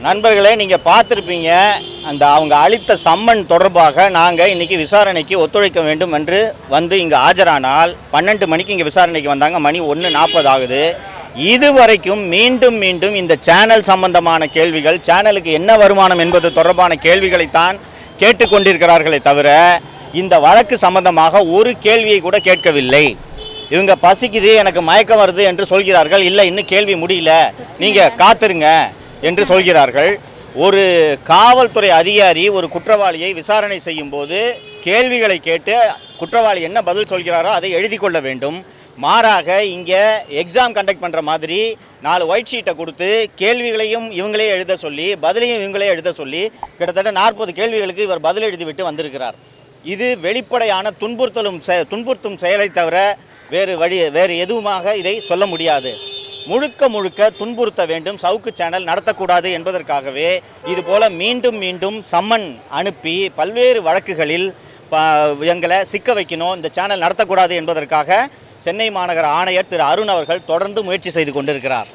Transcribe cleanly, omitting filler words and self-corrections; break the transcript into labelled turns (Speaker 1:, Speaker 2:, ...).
Speaker 1: நண்பர்களே, நீங்கள் பார்த்துருப்பீங்க, அவங்க அளித்த சம்மன் தொடர்பாக நாங்கள் இன்றைக்கி விசாரணைக்கு ஒத்துழைக்க வேண்டும் என்று வந்து இங்கே ஆஜரானால் 12 மணிக்கு இங்கே விசாரணைக்கு வந்தாங்க. மணி 1:40 ஆகுது. இதுவரைக்கும் மீண்டும் மீண்டும் இந்த சேனல் சம்பந்தமான கேள்விகள், சேனலுக்கு என்ன வருமானம் என்பது தொடர்பான கேள்விகளைத்தான் கேட்டுக்கொண்டிருக்கிறார்களே தவிர இந்த வழக்கு சம்பந்தமாக ஒரு கேள்வியை கூட கேட்கவில்லை. இவங்க பசிக்குது, எனக்கு மயக்கம் வருது என்று சொல்கிறார்கள். இல்லை, இன்னும் கேள்வி முடியல, நீங்கள் காத்துருங்க என்று சொல்கிறார்கள். ஒரு காவல்துறை அதிகாரி ஒரு குற்றவாளியை விசாரணை செய்யும் போது கேள்விகளை கேட்டு குற்றவாளி என்ன பதில் சொல்கிறாரோ அதை எழுதி கொள்ள வேண்டும். மாறாக இங்கே எக்ஸாம் கண்டக்ட் பண்ணுற மாதிரி 4 ஒயிட் ஷீட்டை கொடுத்து கேள்விகளையும் இவங்களே எழுத சொல்லி பதிலையும் இவங்களே எழுத சொல்லி கிட்டத்தட்ட 40 கேள்விகளுக்கு இவர் பதில் எழுதிவிட்டு வந்திருக்கிறார். இது வெளிப்படையான துன்புறுத்தும் செயலை தவிர வேறு எதுவுமாக இதை சொல்ல முடியாது. முழுக்க துன்புறுத்த வேண்டும், சவுக்கு சேனல் நடத்தக்கூடாது என்பதற்காகவே இதுபோல் மீண்டும் மீண்டும் சம்மன் அனுப்பி பல்வேறு வழக்குகளில் எங்களை சிக்க வைக்கணும், இந்த சேனல் நடத்தக்கூடாது என்பதற்காக சென்னை மாநகர ஆணையர் திரு அருண் அவர்கள் தொடர்ந்து முயற்சி செய்து கொண்டிருக்கிறார்.